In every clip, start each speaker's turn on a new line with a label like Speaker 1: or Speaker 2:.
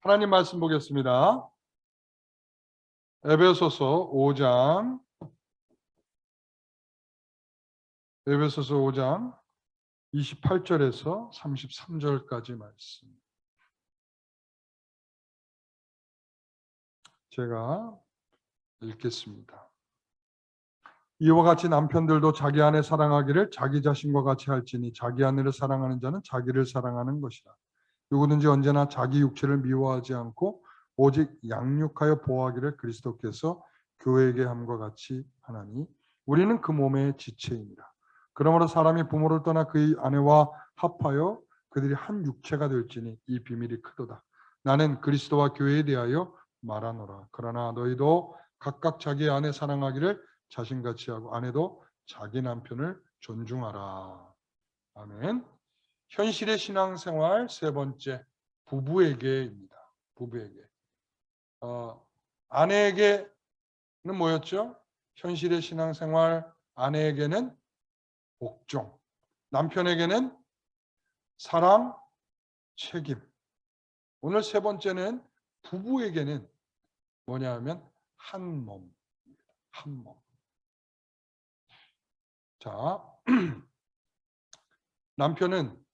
Speaker 1: 하나님 말씀 보겠습니다. 에베소서 5장 28절에서 33절까지 말씀. 제가 읽겠습니다. 이와 같이 남편들도 자기 아내 사랑하기를 자기 자신과 같이 할지니 자기 아내를 사랑하는 자는 자기를 사랑하는 것이라. 누구든지 언제나 자기 육체를 미워하지 않고 오직 양육하여 보호하기를 그리스도께서 교회에게 함과 같이 하나니 우리는 그 몸의 지체입니다. 그러므로 사람이 부모를 떠나 그의 아내와 합하여 그들이 한 육체가 될지니 이 비밀이 크도다. 나는 그리스도와 교회에 대하여 말하노라. 그러나 너희도 각각 자기 아내 사랑하기를 자신같이 하고 아내도 자기 남편을 존중하라. 아멘. 현실의 신앙생활 세 번째, 부부에게입니다. 부부에게. 아내에게는 뭐였죠? 현실의 신앙생활 아내에게는 복종, 남편에게는 사랑, 책임. 오늘 세 번째는 부부에게는 뭐냐 하면 한 몸. 한 몸. 자, 남편은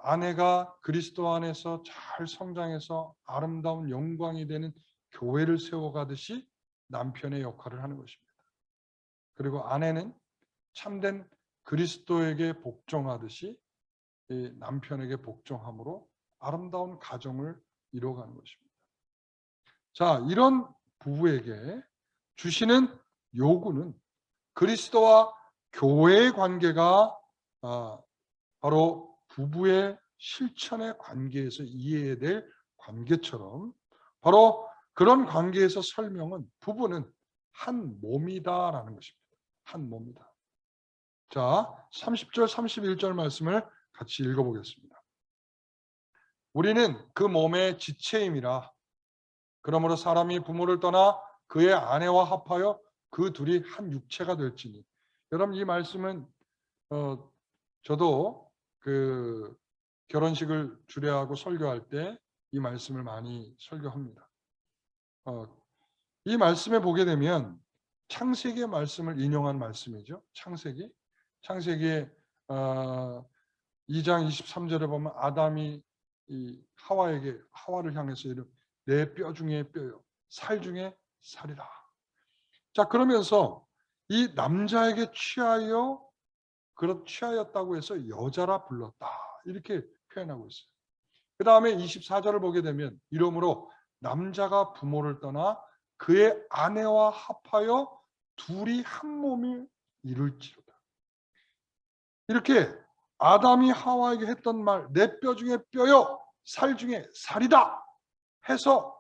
Speaker 1: 아내가 그리스도 안에서 잘 성장해서 아름다운 영광이 되는 교회를 세워가듯이 남편의 역할을 하는 것입니다. 그리고 아내는 참된 그리스도에게 복종하듯이 남편에게 복종함으로 아름다운 가정을 이뤄가는 것입니다. 자, 이런 부부에게 주시는 요구는 그리스도와 교회의 관계가 바로 부부의 실천의 관계에서 이해해야 될 관계처럼 바로 그런 관계에서 설명은 부부는 한 몸이다라는 것입니다. 한 몸이다. 자, 30절 31절 말씀을 같이 읽어보겠습니다. 우리는 그 몸의 지체임이라. 그러므로 사람이 부모를 떠나 그의 아내와 합하여 그 둘이 한 육체가 될지니. 여러분, 이 말씀은 저도 그 결혼식을 주례하고 설교할 때 이 말씀을 많이 설교합니다. 이 말씀에 보게 되면 창세기의 말씀을 인용한 말씀이죠. 창세기의 2장 23절에 보면 아담이 이 하와를 향해서 이르 내 뼈 중에 뼈요 살 중에 살이다. 자, 그러면서 이 남자에게 취하였다고 해서 여자라 불렀다. 이렇게 표현하고 있어요. 그 다음에 24절을 보게 되면 이러므로 남자가 부모를 떠나 그의 아내와 합하여 둘이 한 몸을 이룰지로다. 이렇게 아담이 하와에게 했던 말, 내 뼈 중에 뼈요, 살 중에 살이다 해서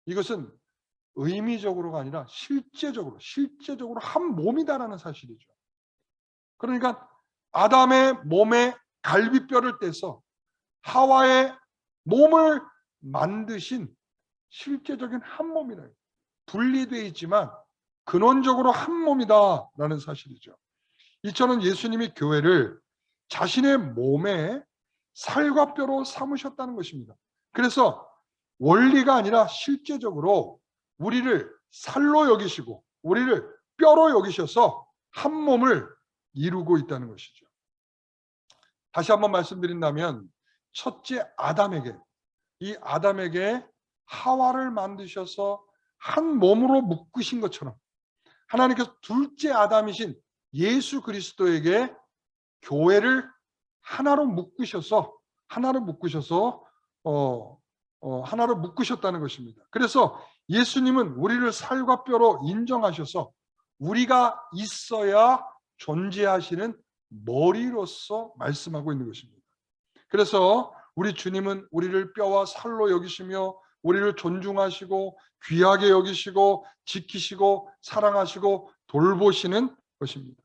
Speaker 1: 이것은 의미적으로가 아니라 실제적으로 한 몸이다라는 사실이죠. 그러니까 아담의 몸에 갈비뼈를 떼서 하와의 몸을 만드신 실제적인 한 몸이다. 분리되어 있지만 근원적으로 한 몸이다라는 사실이죠. 이처럼 예수님이 교회를 자신의 몸에 살과 뼈로 삼으셨다는 것입니다. 그래서 원리가 아니라 실제적으로 우리를 살로 여기시고 우리를 뼈로 여기셔서 한 몸을 이루고 있다는 것이죠. 다시 한번 말씀드린다면 첫째 이 아담에게 하와를 만드셔서 한 몸으로 묶으신 것처럼 하나님께서 둘째 아담이신 예수 그리스도에게 교회를 하나로 묶으셔서 묶으셨다는 것입니다. 그래서 예수님은 우리를 살과 뼈로 인정하셔서 우리가 있어야 존재하시는 머리로서 말씀하고 있는 것입니다. 그래서 우리 주님은 우리를 뼈와 살로 여기시며 우리를 존중하시고 귀하게 여기시고 지키시고 사랑하시고 돌보시는 것입니다.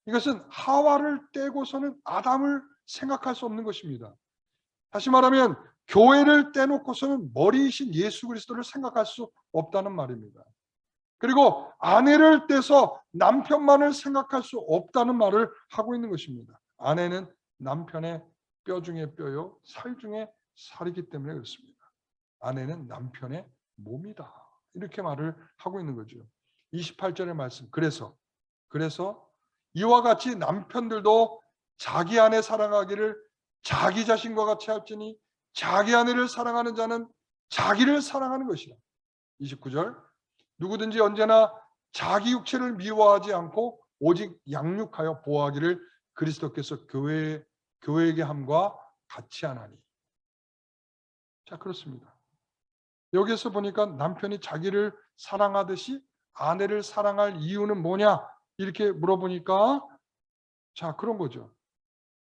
Speaker 1: 이것은 하와를 떼고서는 아담을 생각할 수 없는 것입니다. 다시 말하면 교회를 떼놓고서는 머리이신 예수 그리스도를 생각할 수 없다는 말입니다. 그리고 아내를 떼서 남편만을 생각할 수 없다는 말을 하고 있는 것입니다. 아내는 남편의 뼈 중에 뼈요 살 중에 살이기 때문에 그렇습니다. 아내는 남편의 몸이다. 이렇게 말을 하고 있는 거죠. 28절의 말씀. 그래서 이와 같이 남편들도 자기 아내 사랑하기를 자기 자신과 같이 할지니 자기 아내를 사랑하는 자는 자기를 사랑하는 것이라. 29절. 누구든지 언제나 자기 육체를 미워하지 않고 오직 양육하여 보호하기를 그리스도께서 교회에게 함과 같이 하나니. 자, 그렇습니다. 여기서 보니까 남편이 자기를 사랑하듯이 아내를 사랑할 이유는 뭐냐? 이렇게 물어보니까 자, 그런 거죠.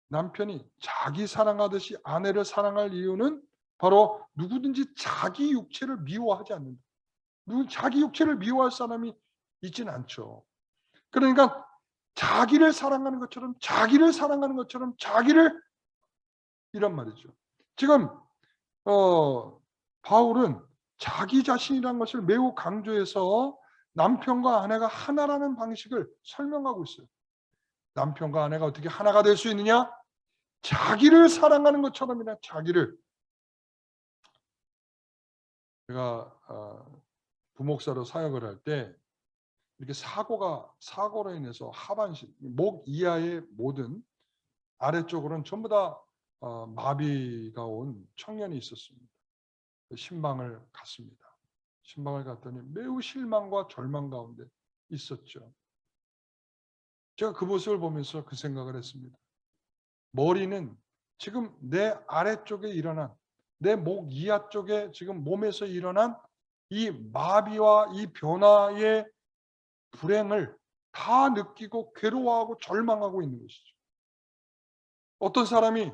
Speaker 1: 남편이 자기 사랑하듯이 아내를 사랑할 이유는 바로 누구든지 자기 육체를 미워하지 않는다. 자기 육체를 미워할 사람이 있지는 않죠. 그러니까 자기를 사랑하는 것처럼 자기를 이란 말이죠. 지금 바울은 자기 자신이라는 것을 매우 강조해서 남편과 아내가 하나라는 방식을 설명하고 있어요. 남편과 아내가 어떻게 하나가 될 수 있느냐? 자기를 사랑하는 것처럼이나 자기를. 제가 부목사로 사역을 할 때 이렇게 사고로 인해서 하반신, 목 이하의 모든 아래쪽으로는 전부 다 마비가 온 청년이 있었습니다. 신방을 갔습니다. 신방을 갔더니 매우 실망과 절망 가운데 있었죠. 제가 그 모습을 보면서 그 생각을 했습니다. 머리는 지금 내 아래쪽에 일어난, 내 목 이하 쪽에 지금 몸에서 일어난 이 마비와 이 변화의 불행을 다 느끼고 괴로워하고 절망하고 있는 것이죠. 어떤 사람이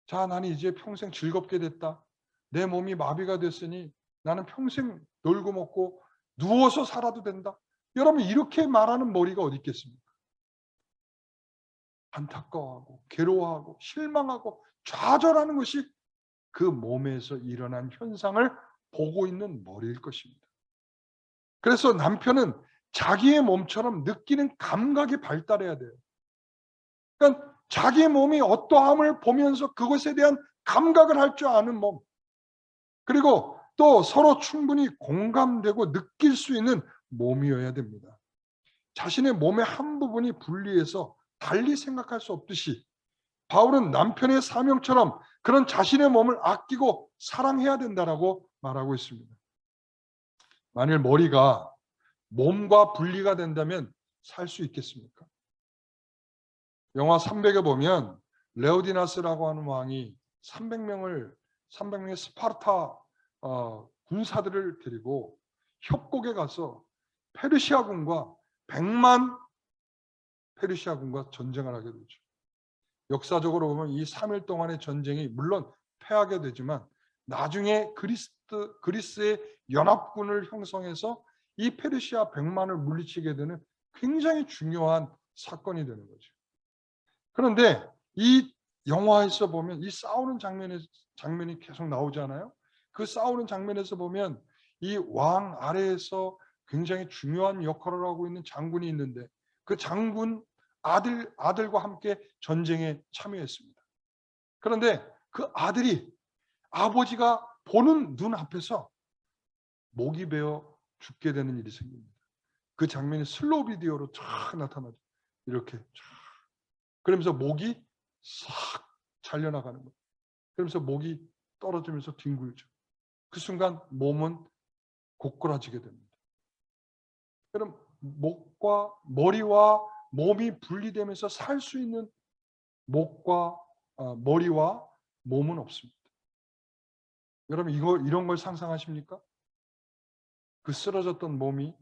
Speaker 1: 자, 나는 이제 평생 즐겁게 됐다. 내 몸이 마비가 됐으니 나는 평생 놀고 먹고 누워서 살아도 된다. 여러분, 이렇게 말하는 머리가 어디 있겠습니까? 안타까워하고 괴로워하고 실망하고 좌절하는 것이 그 몸에서 일어난 현상을 보고 있는 머리일 것입니다. 그래서 남편은 자기의 몸처럼 느끼는 감각이 발달해야 돼요. 그러니까 자기의 몸이 어떠함을 보면서 그것에 대한 감각을 할 줄 아는 몸, 그리고 또 서로 충분히 공감되고 느낄 수 있는 몸이어야 됩니다. 자신의 몸의 한 부분이 분리해서 달리 생각할 수 없듯이 바울은 남편의 사명처럼 그런 자신의 몸을 아끼고 사랑해야 된다라고 말하고 있습니다. 만일 머리가 몸과 분리가 된다면 살 수 있겠습니까? 영화 300에 보면 레오디나스라고 하는 왕이 300명의 스파르타 군사들을 데리고 협곡에 가서 페르시아군과 100만 페르시아군과 전쟁을 하게 되죠. 역사적으로 보면 이 3일 동안의 전쟁이 물론 패하게 되지만 나중에 그리스의 연합군을 형성해서 이 페르시아 100만을 물리치게 되는 굉장히 중요한 사건이 되는 거죠. 그런데 이 영화에서 보면 이 싸우는 장면이 계속 나오잖아요. 그 싸우는 장면에서 보면 이 왕 아래에서 굉장히 중요한 역할을 하고 있는 장군이 있는데 그 장군 아들과 함께 전쟁에 참여했습니다. 그런데 그 아들이 아버지가 보는 눈 앞에서 목이 베어 죽게 되는 일이 생깁니다. 그 장면이 슬로우 비디오로 쫙 나타나죠. 이렇게 쫙. 그러면서 목이 싹 잘려나가는 거예요. 그러면서 목이 떨어지면서 뒹굴죠. 그 순간 몸은 고꾸라지게 됩니다. 그럼 목과 머리와 몸이 분리되면서 살 수 있는 머리와 몸은 없습니다. 여러분 이런 걸 상상하십니까? 그 쓰러졌던 몸이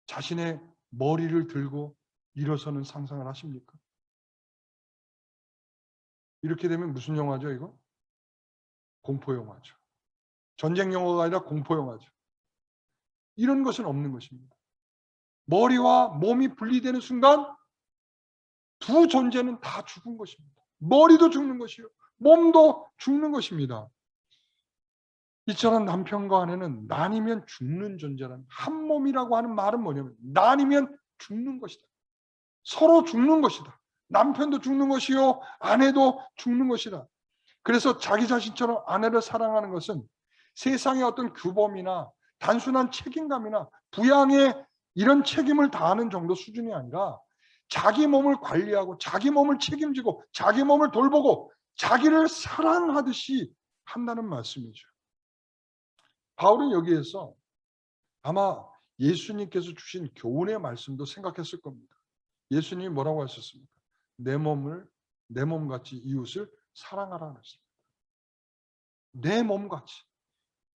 Speaker 1: 자신의 머리를 들고 일어서는 상상을 하십니까? 이렇게 되면 무슨 영화죠, 이거? 공포 영화죠. 전쟁 영화가 아니라 공포 영화죠. 이런 것은 없는 것입니다. 머리와 몸이 분리되는 순간 두 존재는 다 죽은 것입니다. 머리도 죽는 것이요, 몸도 죽는 것입니다. 이처럼 남편과 아내는 나뉘면 죽는 존재라는, 한 몸이라고 하는 말은 뭐냐면 나뉘면 죽는 것이다. 서로 죽는 것이다. 남편도 죽는 것이요, 아내도 죽는 것이다. 그래서 자기 자신처럼 아내를 사랑하는 것은 세상의 어떤 규범이나 단순한 책임감이나 부양의 이런 책임을 다하는 정도 수준이 아니라 자기 몸을 관리하고 자기 몸을 책임지고 자기 몸을 돌보고 자기를 사랑하듯이 한다는 말씀이죠. 바울은 여기에서 아마 예수님께서 주신 교훈의 말씀도 생각했을 겁니다. 예수님이 뭐라고 하셨습니까? 내 몸같이 이웃을 사랑하라는 것입니다.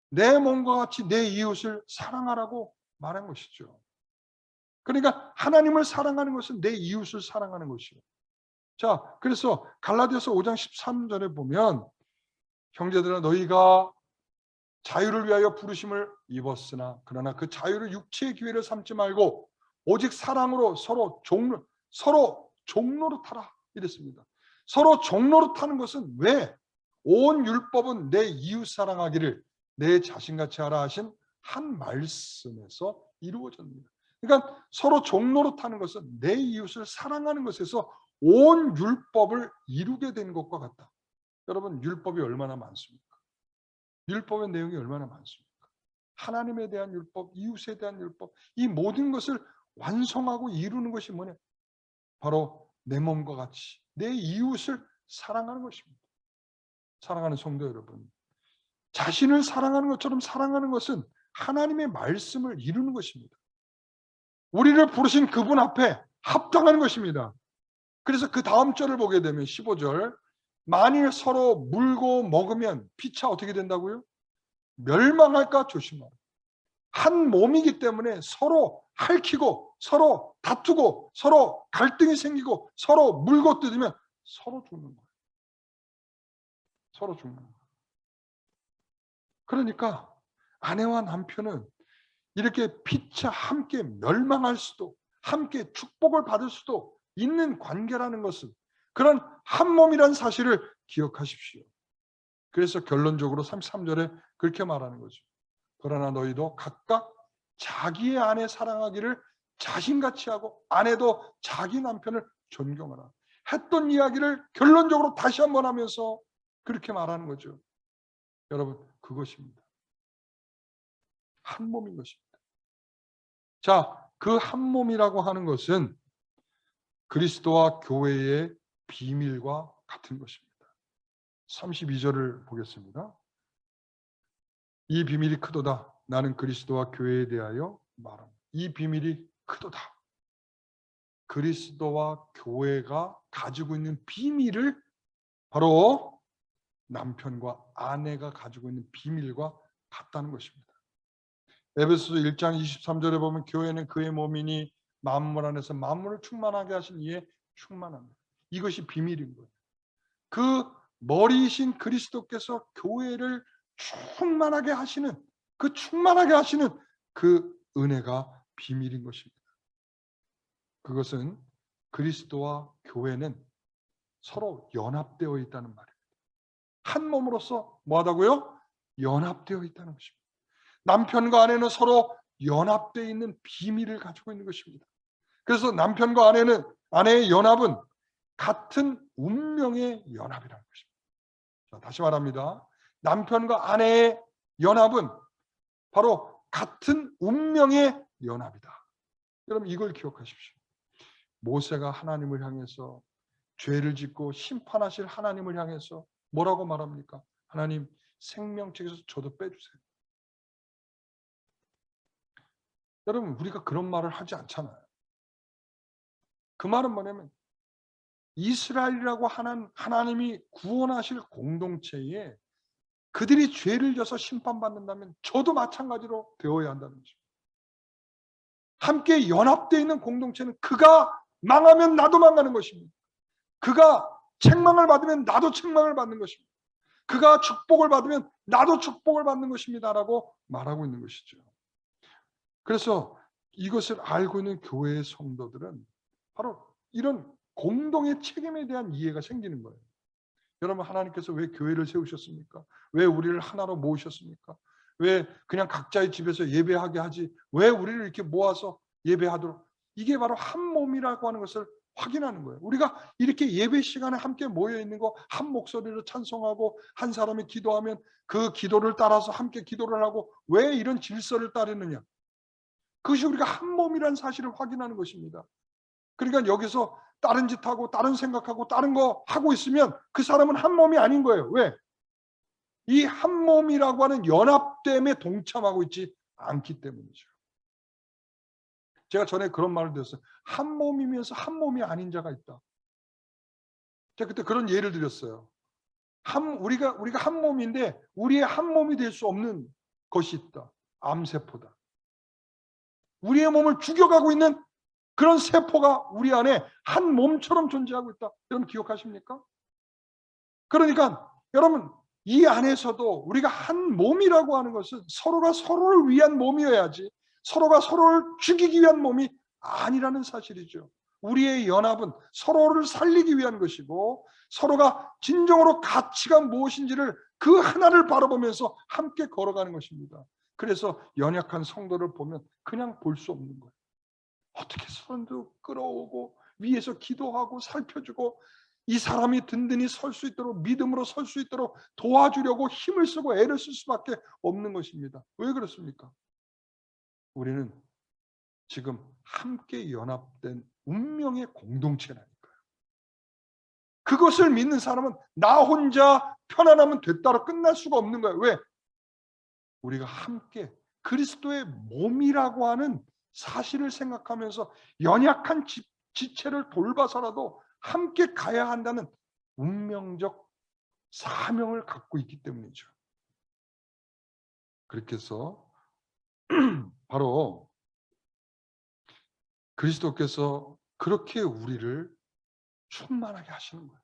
Speaker 1: 내 몸과 같이 내 이웃을 사랑하라고 말한 것이죠. 그러니까 하나님을 사랑하는 것은 내 이웃을 사랑하는 것이에요. 자, 그래서 갈라디아서 5장 13절에 보면 형제들아 너희가 자유를 위하여 부르심을 입었으나 그러나 그 자유를 육체의 기회를 삼지 말고 오직 사랑으로 서로 종로로 타라 이랬습니다. 서로 종로로 타는 것은 왜? 온 율법은 내 이웃 사랑하기를 내 자신같이 하라 하신 한 말씀에서 이루어집니다. 그러니까 서로 종로로 타는 것은 내 이웃을 사랑하는 것에서 온 율법을 이루게 된 것과 같다. 여러분 율법이 얼마나 많습니까? 율법의 내용이 얼마나 많습니까? 하나님에 대한 율법, 이웃에 대한 율법, 이 모든 것을 완성하고 이루는 것이 뭐냐? 바로 내 몸과 같이 내 이웃을 사랑하는 것입니다. 사랑하는 성도 여러분, 자신을 사랑하는 것처럼 사랑하는 것은 하나님의 말씀을 이루는 것입니다. 우리를 부르신 그분 앞에 합당한 것입니다. 그래서 그 다음 절을 보게 되면 15절 만일 서로 물고 먹으면 피차 어떻게 된다고요? 멸망할까 조심하라. 한 몸이기 때문에 서로 핥히고 서로 다투고 서로 갈등이 생기고 서로 물고 뜯으면 서로 죽는 거예요. 서로 죽는 거예요. 그러니까 아내와 남편은 이렇게 피차 함께 멸망할 수도 함께 축복을 받을 수도 있는 관계라는 것을 그런 한 몸이라는 사실을 기억하십시오. 그래서 결론적으로 33절에 그렇게 말하는 거죠. 그러나 너희도 각각 자기의 아내 사랑하기를 자신같이 하고 아내도 자기 남편을 존경하라. 했던 이야기를 결론적으로 다시 한번 하면서 그렇게 말하는 거죠. 여러분 그것입니다. 한 몸인 것입니다. 자, 그 한 몸이라고 하는 것은 그리스도와 교회의 비밀과 같은 것입니다. 32절을 보겠습니다. 이 비밀이 크도다. 나는 그리스도와 교회에 대하여 말합니다. 이 비밀이 크도다. 그리스도와 교회가 가지고 있는 비밀을 바로 남편과 아내가 가지고 있는 비밀과 같다는 것입니다. 에베소서 1장 23절에 보면 교회는 그의 몸이니 만물 안에서 만물을 충만하게 하신 이에 충만합니다. 이것이 비밀인 거예요. 그 머리이신 그리스도께서 교회를 충만하게 하시는 그 은혜가 비밀인 것입니다. 그것은 그리스도와 교회는 서로 연합되어 있다는 말입니다. 한 몸으로서 뭐하다고요? 연합되어 있다는 것입니다. 남편과 아내는 서로 연합되어 있는 비밀을 가지고 있는 것입니다. 그래서 남편과 아내의 연합은 같은 운명의 연합이라는 것입니다. 자, 다시 말합니다. 남편과 아내의 연합은 바로 같은 운명의 연합이다. 여러분 이걸 기억하십시오. 모세가 하나님을 향해서 죄를 짓고 심판하실 하나님을 향해서 뭐라고 말합니까? 하나님 생명책에서 저도 빼주세요. 여러분 우리가 그런 말을 하지 않잖아요. 그 말은 뭐냐면 이스라엘이라고 하는 하나님이 구원하실 공동체에 그들이 죄를 져서 심판받는다면 저도 마찬가지로 되어야 한다는 것입니다. 함께 연합되어 있는 공동체는 그가 망하면 나도 망하는 것입니다. 그가 책망을 받으면 나도 책망을 받는 것입니다. 그가 축복을 받으면 나도 축복을 받는 것입니다라고 말하고 있는 것이죠. 그래서 이것을 알고 있는 교회의 성도들은 바로 이런 공동의 책임에 대한 이해가 생기는 거예요. 여러분 하나님께서 왜 교회를 세우셨습니까? 왜 우리를 하나로 모으셨습니까? 왜 그냥 각자의 집에서 예배하게 하지 왜 우리를 이렇게 모아서 예배하도록 이게 바로 한 몸이라고 하는 것을 확인하는 거예요. 우리가 이렇게 예배 시간에 함께 모여 있는 거, 한 목소리로 찬송하고 한 사람이 기도하면 그 기도를 따라서 함께 기도를 하고, 왜 이런 질서를 따르느냐? 그것이 우리가 한 몸이라는 사실을 확인하는 것입니다. 그러니까 여기서 다른 짓하고 다른 생각하고 다른 거 하고 있으면 그 사람은 한 몸이 아닌 거예요. 왜? 이 한 몸이라고 하는 연합됨에 동참하고 있지 않기 때문이죠. 제가 전에 그런 말을 들었어요. 한 몸이면서 한 몸이 아닌 자가 있다. 제가 그때 그런 예를 드렸어요. 우리가 한 몸인데 우리의 한 몸이 될 수 없는 것이 있다. 암세포다. 우리의 몸을 죽여가고 있는 그런 세포가 우리 안에 한 몸처럼 존재하고 있다. 여러분 기억하십니까? 그러니까 여러분, 이 안에서도 우리가 한 몸이라고 하는 것은 서로가 서로를 위한 몸이어야지 서로가 서로를 죽이기 위한 몸이 아니라는 사실이죠. 우리의 연합은 서로를 살리기 위한 것이고, 서로가 진정으로 가치가 무엇인지를 그 하나를 바라보면서 함께 걸어가는 것입니다. 그래서 연약한 성도를 보면 그냥 볼 수 없는 거예요. 어떻게 서로 끌어오고 위에서 기도하고 살펴주고 이 사람이 든든히 설 수 있도록, 믿음으로 설 수 있도록 도와주려고 힘을 쓰고 애를 쓸 수밖에 없는 것입니다. 왜 그렇습니까? 우리는 지금 함께 연합된 운명의 공동체라니까요. 그것을 믿는 사람은 나 혼자 편안하면 됐다로 끝날 수가 없는 거예요. 왜? 우리가 함께 그리스도의 몸이라고 하는 사실을 생각하면서 연약한 지체를 돌봐서라도 함께 가야 한다는 운명적 사명을 갖고 있기 때문이죠. 그렇게 해서 바로 그리스도께서 그렇게 우리를 충만하게 하시는 거예요.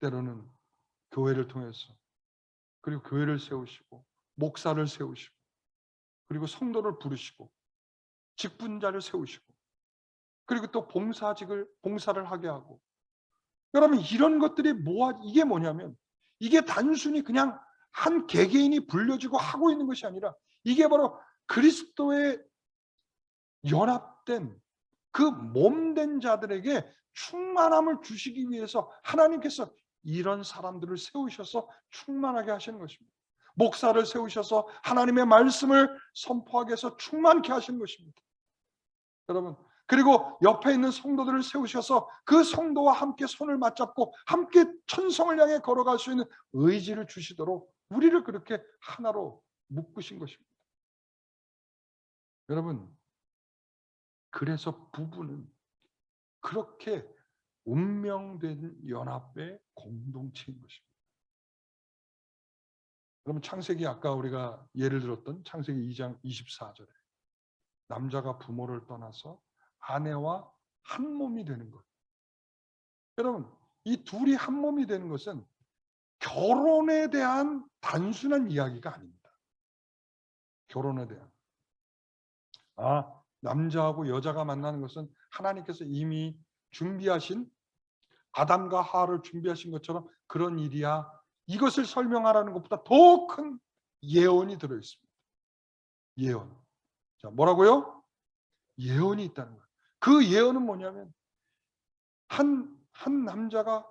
Speaker 1: 때로는 교회를 통해서, 그리고 교회를 세우시고 목사를 세우시고 그리고 성도를 부르시고 직분자를 세우시고 그리고 또 봉사를 하게 하고, 여러분 이런 것들이 이게 뭐냐면 이게 단순히 그냥 한 개개인이 불려지고 하고 있는 것이 아니라 이게 바로 그리스도의 연합된 그 몸된 자들에게 충만함을 주시기 위해서 하나님께서 이런 사람들을 세우셔서 충만하게 하시는 것입니다. 목사를 세우셔서 하나님의 말씀을 선포하게 해서 충만케 하시는 것입니다. 여러분, 그리고 옆에 있는 성도들을 세우셔서 그 성도와 함께 손을 맞잡고 함께 천성을 향해 걸어갈 수 있는 의지를 주시도록 우리를 그렇게 하나로 묶으신 것입니다. 여러분, 그래서 부부는 그렇게 운명된 연합의 공동체인 것입니다. 여러분, 창세기 아까 우리가 예를 들었던 창세기 2장 24절에 남자가 부모를 떠나서 아내와 한 몸이 되는 것. 여러분, 이 둘이 한 몸이 되는 것은 결혼에 대한 단순한 이야기가 아닙니다. 결혼에 대한. 남자하고 여자가 만나는 것은 하나님께서 이미 준비하신, 아담과 하와를 준비하신 것처럼 그런 일이야. 이것을 설명하라는 것보다 더 큰 예언이 들어 있습니다. 예언. 자, 뭐라고요? 예언이 있다는 거예요. 그 예언은 뭐냐면 한 남자가,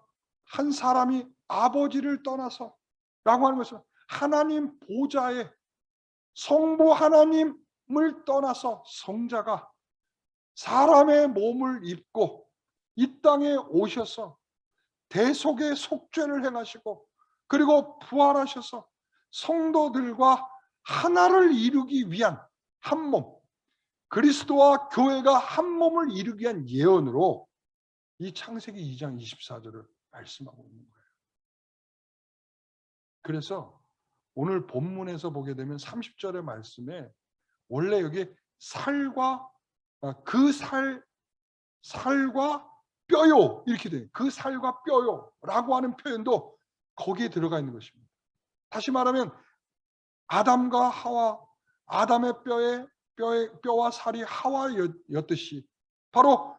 Speaker 1: 한 사람이 아버지를 떠나서 라고 하는 것은 하나님 보좌에 성부 하나님을 떠나서 성자가 사람의 몸을 입고 이 땅에 오셔서 대속의 속죄를 행하시고 그리고 부활하셔서 성도들과 하나를 이루기 위한 한 몸, 그리스도와 교회가 한 몸을 이루기 위한 예언으로 이 창세기 2장 24절을 말씀하고 있는 거예요. 그래서 오늘 본문에서 보게 되면 30절의 말씀에 원래 여기 살과 살과 뼈요 이렇게 돼요. 그 살과 뼈요라고 하는 표현도 거기에 들어가 있는 것입니다. 다시 말하면 아담과 하와, 아담의 뼈와 살이 하와였듯이 바로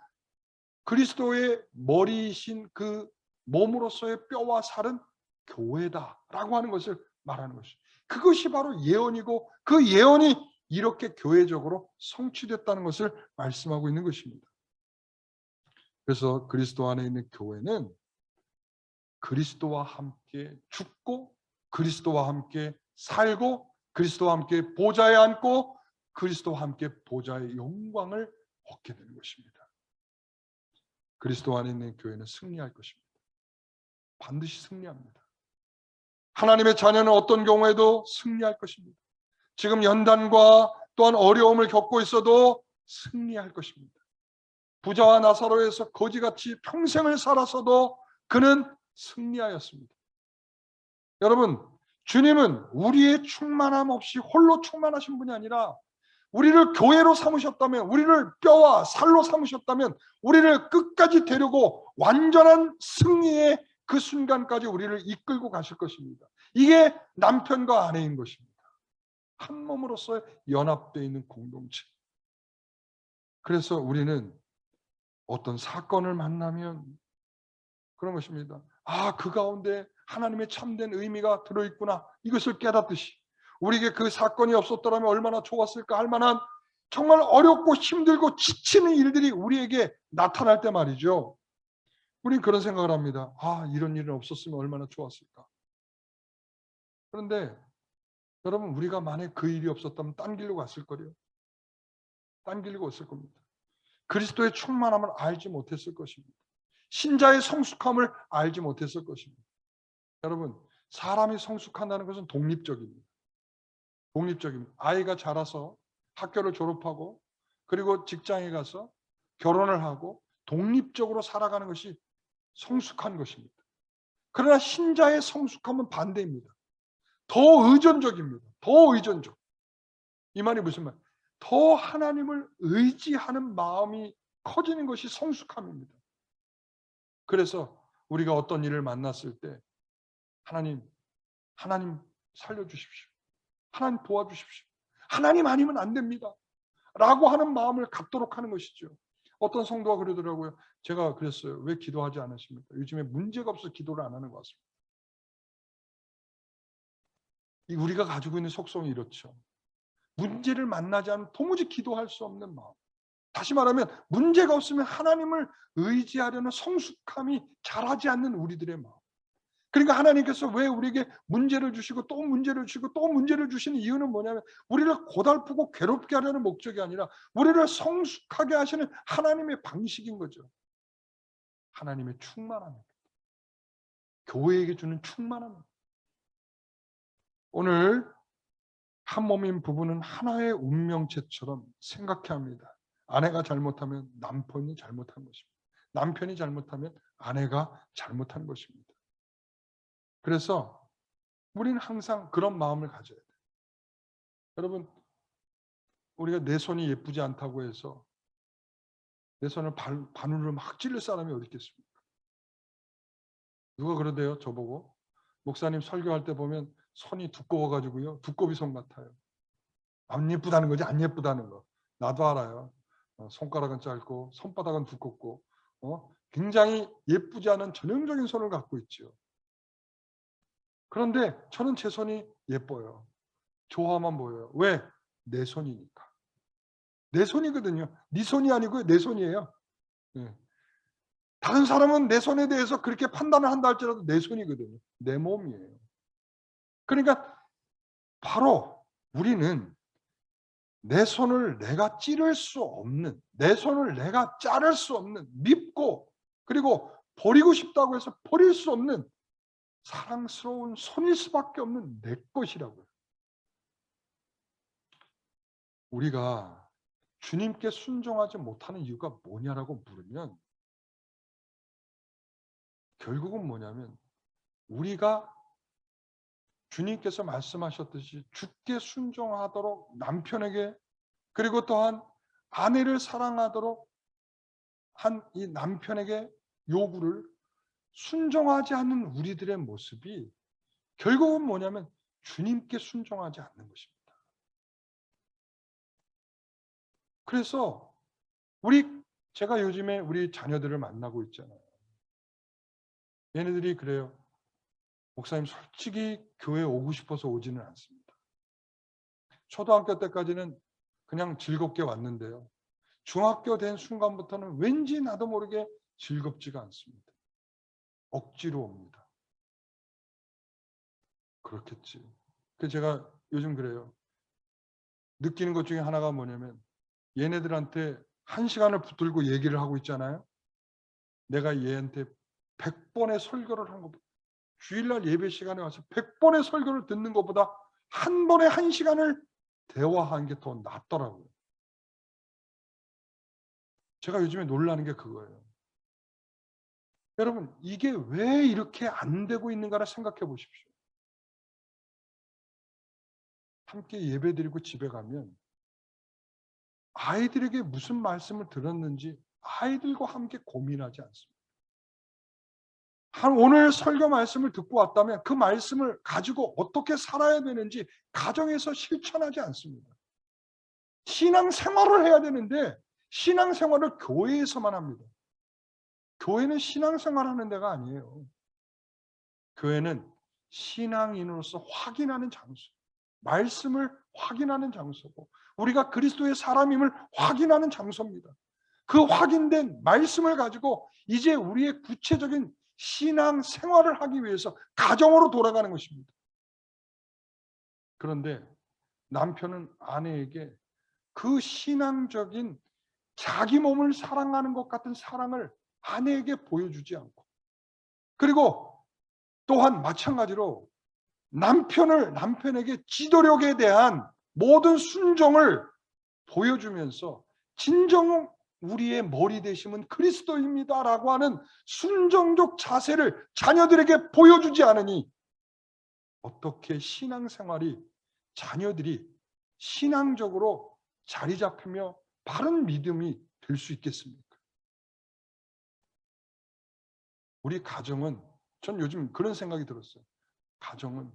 Speaker 1: 그리스도의 머리이신 그 몸으로서의 뼈와 살은 교회다라고 하는 것을 말하는 것이죠. 그것이 바로 예언이고 그 예언이 이렇게 교회적으로 성취됐다는 것을 말씀하고 있는 것입니다. 그래서 그리스도 안에 있는 교회는 그리스도와 함께 죽고 그리스도와 함께 살고 그리스도와 함께 보좌에 앉고 그리스도와 함께 보좌의 영광을 얻게 되는 것입니다. 그리스도 안에 있는 교회는 승리할 것입니다. 반드시 승리합니다. 하나님의 자녀는 어떤 경우에도 승리할 것입니다. 지금 연단과 또한 어려움을 겪고 있어도 승리할 것입니다. 부자와 나사로에서 거지같이 평생을 살아서도 그는 승리하였습니다. 여러분, 주님은 우리의 충만함 없이 홀로 충만하신 분이 아니라 우리를 교회로 삼으셨다면, 우리를 뼈와 살로 삼으셨다면 우리를 끝까지 데리고 완전한 승리의 그 순간까지 우리를 이끌고 가실 것입니다. 이게 남편과 아내인 것입니다. 한 몸으로서 연합되어 있는 공동체. 그래서 우리는 어떤 사건을 만나면 그런 것입니다. 아, 그 가운데 하나님의 참된 의미가 들어있구나. 이것을 깨닫듯이 우리에게 그 사건이 없었더라면 얼마나 좋았을까 할 만한 정말 어렵고 힘들고 지치는 일들이 우리에게 나타날 때 말이죠. 우린 그런 생각을 합니다. 아, 이런 일은 없었으면 얼마나 좋았을까. 그런데 여러분, 우리가 만약 그 일이 없었다면 딴 길로 갔을 거예요. 딴 길로 갔을 겁니다. 그리스도의 충만함을 알지 못했을 것입니다. 신자의 성숙함을 알지 못했을 것입니다. 여러분, 사람이 성숙한다는 것은 독립적입니다. 독립적입니다. 아이가 자라서 학교를 졸업하고 그리고 직장에 가서 결혼을 하고 독립적으로 살아가는 것이 성숙한 것입니다. 그러나 신자의 성숙함은 반대입니다. 더 의존적입니다. 더 의존적. 이 말이 무슨 말? 더 하나님을 의지하는 마음이 커지는 것이 성숙함입니다. 그래서 우리가 어떤 일을 만났을 때 하나님 살려주십시오. 하나님 도와주십시오. 하나님 아니면 안 됩니다. 라고 하는 마음을 갖도록 하는 것이죠. 어떤 성도가 그러더라고요. 제가 그랬어요. 왜 기도하지 않으십니까? 요즘에 문제가 없어서 기도를 안 하는 것 같습니다. 우리가 가지고 있는 속성이 이렇죠. 문제를 만나지 않으면 도무지 기도할 수 없는 마음. 다시 말하면 문제가 없으면 하나님을 의지하려는 성숙함이 자라지 않는 우리들의 마음. 그러니까 하나님께서 왜 우리에게 문제를 주시고 또 문제를 주시고 또 문제를 주시는 이유는 뭐냐면 우리를 고달프고 괴롭게 하려는 목적이 아니라 우리를 성숙하게 하시는 하나님의 방식인 거죠. 하나님의 충만함입니다. 교회에게 주는 충만함입니다. 오늘 한 몸인 부부는 하나의 운명체처럼 생각해야 합니다. 아내가 잘못하면 남편이 잘못한 것입니다. 남편이 잘못하면 아내가 잘못한 것입니다. 그래서 우리는 항상 그런 마음을 가져야 돼요. 여러분, 우리가 내 손이 예쁘지 않다고 해서 내 손을 바늘로 막 찔릴 사람이 어디 있겠습니까? 누가 그러대요, 저보고. 목사님 설교할 때 보면 손이 두꺼워가지고요. 두꺼비 손 같아요. 안 예쁘다는 거지, 안 예쁘다는 거. 나도 알아요. 손가락은 짧고 손바닥은 두껍고 굉장히 예쁘지 않은 전형적인 손을 갖고 있죠. 그런데 저는 제 손이 예뻐요. 좋아만 보여요. 왜? 내 손이니까. 내 손이거든요. 네 손이 아니고요. 내 손이에요. 네. 다른 사람은 내 손에 대해서 그렇게 판단을 한다 할지라도 내 손이거든요. 내 몸이에요. 그러니까 바로 우리는 내 손을 내가 찌를 수 없는, 내 손을 내가 자를 수 없는, 밉고 그리고 버리고 싶다고 해서 버릴 수 없는 사랑스러운 손일 수밖에 없는 내 것이라고요. 우리가 주님께 순종하지 못하는 이유가 뭐냐라고 물으면 결국은 뭐냐면 우리가 주님께서 말씀하셨듯이 주께 순종하도록 남편에게 그리고 또한 아내를 사랑하도록 한 이 남편에게 요구를 순종하지 않는 우리들의 모습이 결국은 뭐냐면 주님께 순종하지 않는 것입니다. 그래서 제가 요즘에 우리 자녀들을 만나고 있잖아요. 얘네들이 그래요. 목사님 솔직히 교회 오고 싶어서 오지는 않습니다. 초등학교 때까지는 그냥 즐겁게 왔는데요. 중학교 된 순간부터는 왠지 나도 모르게 즐겁지가 않습니다. 억지로 옵니다. 그렇겠지. 그 제가 요즘 그래요. 느끼는 것 중에 하나가 뭐냐면 얘네들한테 1시간을 붙들고 얘기를 하고 있잖아요. 내가 얘한테 100번의 설교를 한 것보다 주일날 예배 시간에 와서 100번의 설교를 듣는 것보다 한 번에 1시간을 대화하는 게 더 낫더라고요. 제가 요즘에 놀라는 게 그거예요. 여러분, 이게 왜 이렇게 안 되고 있는가를 생각해 보십시오. 함께 예배드리고 집에 가면 아이들에게 무슨 말씀을 들었는지 아이들과 함께 고민하지 않습니다. 오늘 설교 말씀을 듣고 왔다면 그 말씀을 가지고 어떻게 살아야 되는지 가정에서 실천하지 않습니다. 신앙생활을 해야 되는데 신앙생활을 교회에서만 합니다. 교회는 신앙생활하는 데가 아니에요. 교회는 신앙인으로서 확인하는 장소, 말씀을 확인하는 장소고 우리가 그리스도의 사람임을 확인하는 장소입니다. 그 확인된 말씀을 가지고 이제 우리의 구체적인 신앙 생활을 하기 위해서 가정으로 돌아가는 것입니다. 그런데 남편은 아내에게 그 신앙적인 자기 몸을 사랑하는 것 같은 사랑을 아내에게 보여주지 않고, 그리고 또한 마찬가지로 남편에게 지도력에 대한 모든 순종을 보여주면서 진정 우리의 머리 되심은 그리스도입니다라고 하는 순종적 자세를 자녀들에게 보여주지 않으니 어떻게 신앙생활이 자녀들이 신앙적으로 자리 잡히며 바른 믿음이 될 수 있겠습니까? 우리 가정은, 전 요즘 그런 생각이 들었어요. 가정은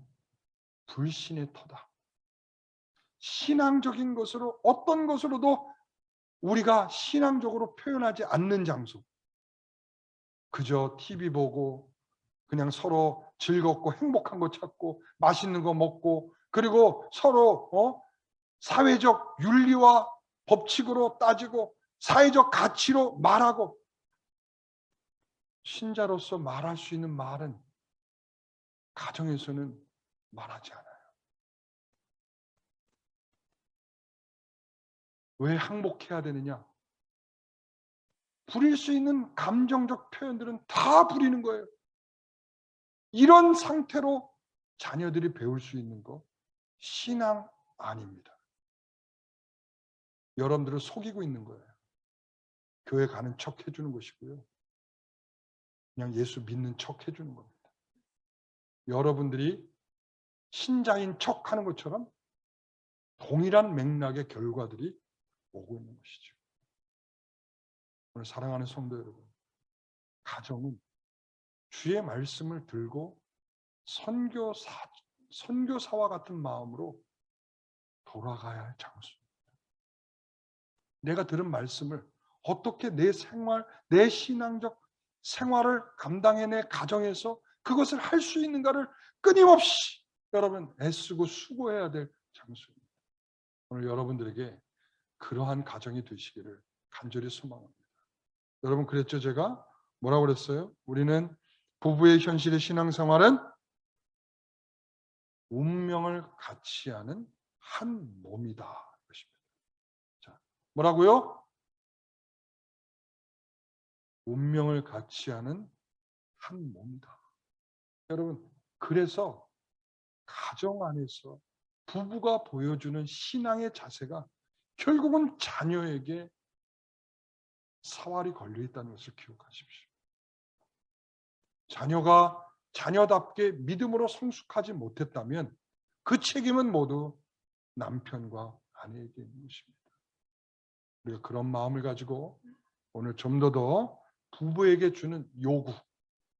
Speaker 1: 불신의 터다. 신앙적인 것으로 어떤 것으로도 우리가 신앙적으로 표현하지 않는 장소. 그저 TV 보고 그냥 서로 즐겁고 행복한 거 찾고 맛있는 거 먹고 그리고 서로 사회적 윤리와 법칙으로 따지고 사회적 가치로 말하고, 신자로서 말할 수 있는 말은 가정에서는 말하지 않아요. 왜 항복해야 되느냐? 부릴 수 있는 감정적 표현들은 다 부리는 거예요. 이런 상태로 자녀들이 배울 수 있는 거 신앙 아닙니다. 여러분들을 속이고 있는 거예요. 교회 가는 척 해주는 것이고요. 그냥 예수 믿는 척 해주는 겁니다. 여러분들이 신자인 척 하는 것처럼 동일한 맥락의 결과들이 오고 있는 것이죠. 오늘 사랑하는 성도 여러분, 가정은 주의 말씀을 들고 선교사와 같은 마음으로 돌아가야 할 장소입니다. 내가 들은 말씀을 어떻게 내 생활, 내 신앙적 생활을 감당해내 가정에서 그것을 할 수 있는가를 끊임없이 여러분 애쓰고 수고해야 될 장소입니다. 오늘 여러분들에게 그러한 가정이 되시기를 간절히 소망합니다. 여러분, 그랬죠? 제가 뭐라고 그랬어요? 우리는 부부의 현실의 신앙생활은 운명을 같이 하는 한 몸이다. 자, 뭐라고요? 운명을 같이 하는 한 몸이다. 여러분, 그래서 가정 안에서 부부가 보여주는 신앙의 자세가 결국은 자녀에게 사활이 걸려 있다는 것을 기억하십시오. 자녀가 자녀답게 믿음으로 성숙하지 못했다면 그 책임은 모두 남편과 아내에게 있는 것입니다. 우리가 그런 마음을 가지고 오늘 좀 더 부부에게 주는 요구,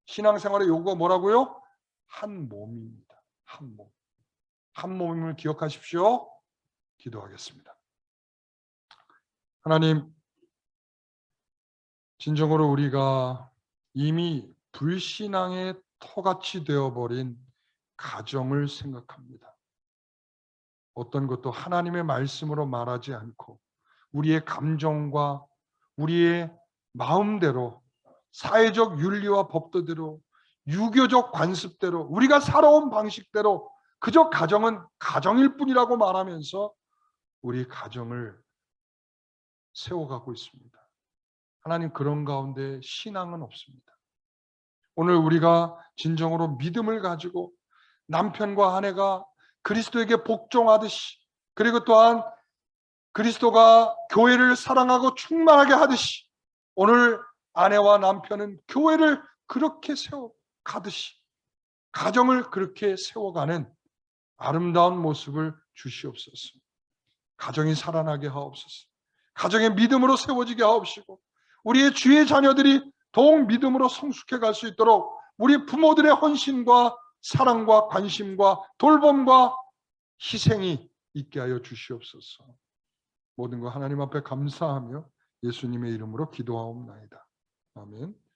Speaker 1: 신앙생활의 요구가 뭐라고요? 한 몸입니다. 한 몸. 한 몸임을 기억하십시오. 기도하겠습니다. 하나님, 진정으로 우리가 이미 불신앙의 터같이 되어버린 가정을 생각합니다. 어떤 것도 하나님의 말씀으로 말하지 않고 우리의 감정과 우리의 마음대로 사회적 윤리와 법도대로, 유교적 관습대로, 우리가 살아온 방식대로 그저 가정은 가정일 뿐이라고 말하면서 우리 가정을 세워가고 있습니다. 하나님, 그런 가운데 신앙은 없습니다. 오늘 우리가 진정으로 믿음을 가지고 남편과 아내가 그리스도에게 복종하듯이, 그리고 또한 그리스도가 교회를 사랑하고 충만하게 하듯이 오늘 아내와 남편은 교회를 그렇게 세워가듯이 가정을 그렇게 세워가는 아름다운 모습을 주시옵소서. 가정이 살아나게 하옵소서. 가정의 믿음으로 세워지게 하옵시고 우리의 주의 자녀들이 더욱 믿음으로 성숙해 갈 수 있도록 우리 부모들의 헌신과 사랑과 관심과 돌봄과 희생이 있게 하여 주시옵소서. 모든 것 하나님 앞에 감사하며 예수님의 이름으로 기도하옵나이다. 아멘.